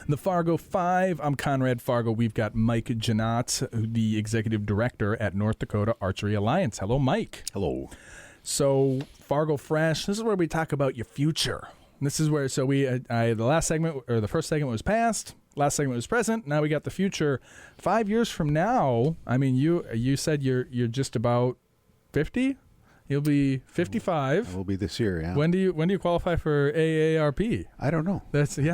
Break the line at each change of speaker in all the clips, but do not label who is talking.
The Fargo Five. I'm Conrad Fargo. We've got Mike Jeanotte, the executive director at North Dakota Archery Alliance. Hello, Mike.
Hello.
So, Fargo Fresh, this is where we talk about your future. This is where, the last segment, or the first segment was past, last segment was present, now we got the future. 5 years from now, I mean, you said you're just about 50? You'll be 55.
I will be this year, yeah.
When do you qualify for AARP?
I don't know.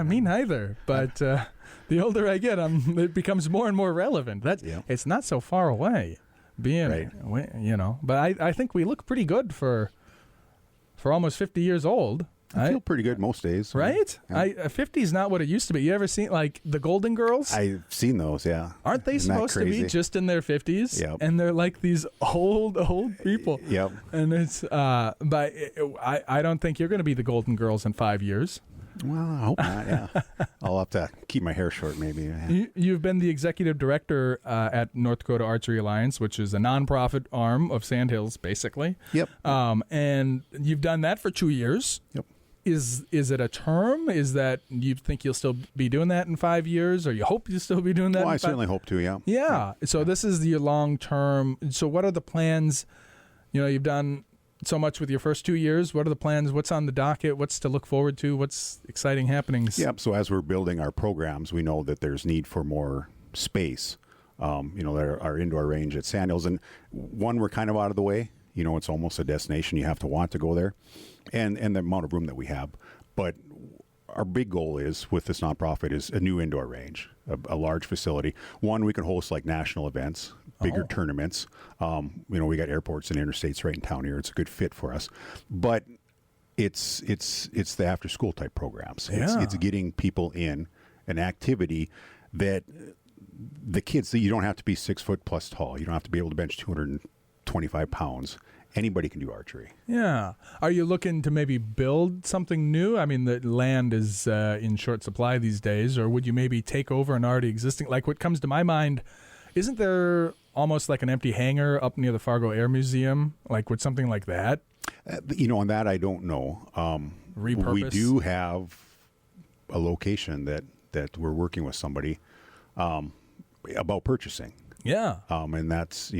Me neither. But the older I get, it becomes more and more relevant. It's not so far away, But I think we look pretty good for almost 50 years old.
I feel pretty good most days.
Right?
Yeah.
50 is not what it used to be. You ever seen, like, the Golden Girls?
I've seen those, yeah.
Aren't they supposed to be just in their 50s?
Yep.
And they're like these old people.
Yep.
And it's, but I don't think you're going to be the Golden Girls in 5 years.
Well, I hope not, yeah. I'll have to keep my hair short, maybe. Yeah.
You've been the executive director at North Dakota Archery Alliance, which is a nonprofit arm of Sandhills, basically.
Yep.
And you've done that for 2 years.
Yep.
Is it a term? Is that you think you'll still be doing that in 5 years, or you hope you'll still be doing that?
Well, I certainly hope to, yeah.
Yeah. So this is your long term. So what are the plans? You've done so much with your first 2 years. What are the plans? What's on the docket? What's to look forward to? What's exciting happenings?
Yep. So as we're building our programs, we know that there's need for more space. Our indoor range at Sandhills, and one, we're kind of out of the way. It's almost a destination. You have to want to go there, and the amount of room that we have. But our big goal is, with this nonprofit, is a new indoor range, a large facility. One, we can host like national events, bigger tournaments. We got airports and interstates right in town here. It's a good fit for us. But it's the after school type programs.
Yeah.
It's getting people in an activity that the kids, you don't have to be 6 foot plus tall. You don't have to be able to bench 225 pounds. Anybody can do archery.
Yeah. Are you looking to maybe build something new? I mean, the land is in short supply these days, or would you maybe take over an already existing? Like, what comes to my mind, isn't there almost like an empty hangar up near the Fargo Air Museum? Like, would something like that?
On that, I don't know.
Repurpose?
We do have a location that we're working with somebody about purchasing.
Yeah.
And that's,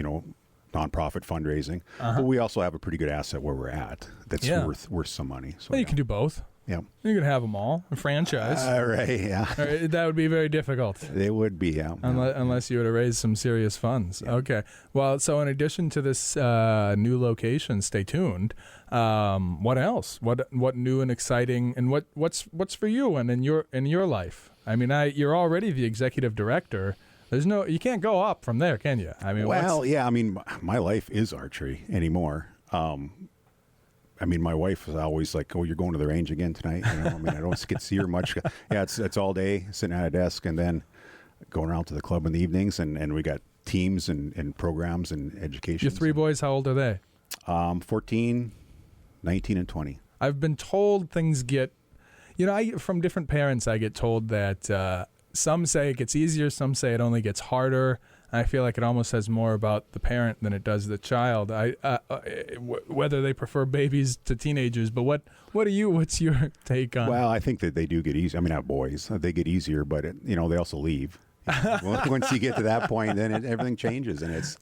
nonprofit fundraising, but we also have a pretty good asset where we're at that's worth some money. So
you can do both.
Yeah,
you can have them all, a franchise.
Right? Yeah,
that would be very difficult.
It would be, yeah.
Unless you were to raise some serious funds. Yeah. Okay. Well, so in addition to this new location, stay tuned. What else? What new and exciting, and what's for you and in your life? I mean, you're already the executive director. You can't go up from there, can you? I mean,
my life is archery anymore. My wife is always like, "Oh, you're going to the range again tonight?" I don't get to see her much. Yeah, it's all day sitting at a desk and then going around to the club in the evenings, and we got teams and programs and education.
Your three boys, how old are they?
14, 19, and 20.
I've been told things get, from different parents, I get told that some say it gets easier, some say it only gets harder. I feel like it almost says more about the parent than it does the child. Whether they prefer babies to teenagers, but what's your take on?
Well, I think that they do get easier. I have boys; they get easier, but they also leave. Once you get to that point, then everything changes, and it's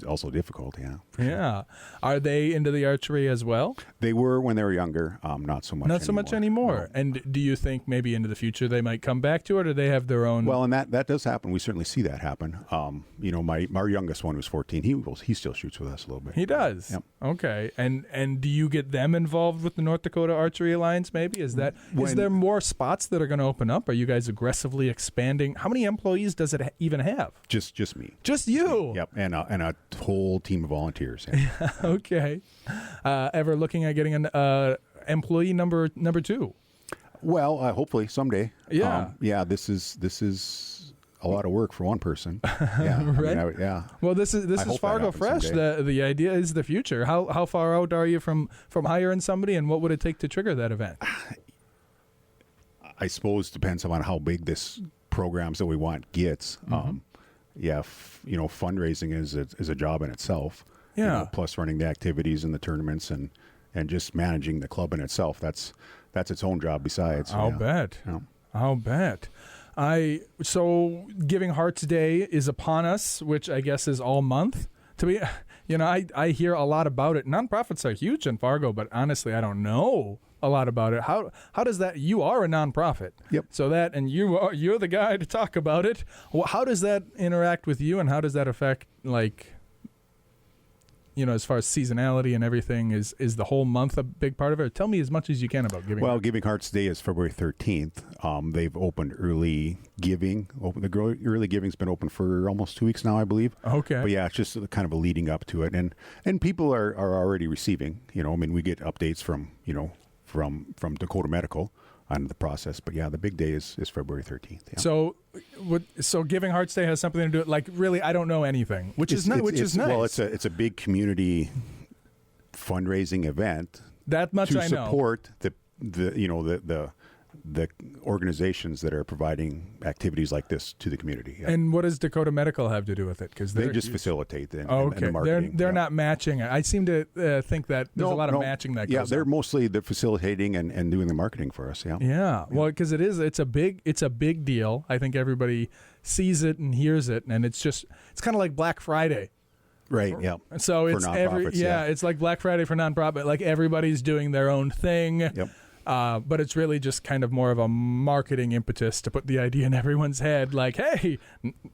also difficult. Yeah.
Yeah. Are they into the archery as well?
They were when they were younger. Not so much.
Not so much anymore. No. And do you think maybe into the future they might come back to it, or do they have their own?
Well, and that does happen. We certainly see that happen. Our youngest one was 14. He still shoots with us a little bit.
He does.
Yep.
Okay. And do you get them involved with the North Dakota Archery Alliance? Maybe is there more spots that are going to open up? Are you guys aggressively expanding? How many employees does it even have?
Just me.
Just you.
Yep, and a whole team of volunteers. Yeah.
Okay. Ever looking at getting an employee number two?
Well, hopefully someday.
Yeah.
This is a lot of work for one person. Yeah.
Right. Well, this is Fargo Fresh. The idea is the future. How far out are you from hiring somebody, and what would it take to trigger that event?
I suppose depends on how big this programs that we want gets. Fundraising is a job in itself.
Yeah.
Plus running the activities and the tournaments and just managing the club in itself. That's its own job besides.
I'll bet.
Yeah.
I'll bet. So Giving Hearts Day is upon us, which I guess is all month. To be, I hear a lot about it. Nonprofits are huge in Fargo, but honestly, I don't know a lot about it. How does that? You are a nonprofit.
Yep.
So that, and you're the guy to talk about it. Well, how does that interact with you, and how does that affect, like, as far as seasonality and everything? Is the whole month a big part of it? Tell me as much as you can about Giving.
Well, Giving Hearts Day is February 13th. They've opened early giving. The early giving's been open for almost 2 weeks now, I believe.
Okay.
But yeah, it's just kind of a leading up to it, and people are already receiving. We get updates from Dakota Medical on the process. But yeah, the big day is February 13th. Yeah.
So Giving Hearts Day has something to do with, like, really, I don't know anything, which is nice.
Well, it's a big community fundraising event.
That much I know.
To support the organizations that are providing activities like this to the community. Yeah.
And what does Dakota Medical have to do with it? Because
they just facilitate the
okay.
marketing.
They're not matching it. I seem to think that there's a lot of matching that goes on.
Yeah, they're mostly the facilitating and doing the marketing for us. Yeah.
Yeah. Well, because it's a big deal. I think everybody sees it and hears it, and it's kind of like Black Friday.
Right. Yeah.
So it's it's like Black Friday for nonprofit. Like, everybody's doing their own thing.
Yep.
But it's really just kind of more of a marketing impetus to put the idea in everyone's head, like, hey,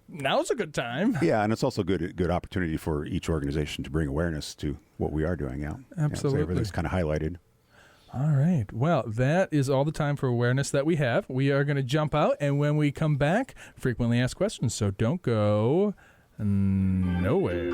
now's a good time.
Yeah, and it's also good opportunity for each organization to bring awareness to what we are doing. Yeah,
absolutely.
So everything's kind of highlighted.
All right. Well, that is all the time for awareness that we have. We are going to jump out, and when we come back, frequently asked questions. So don't go nowhere.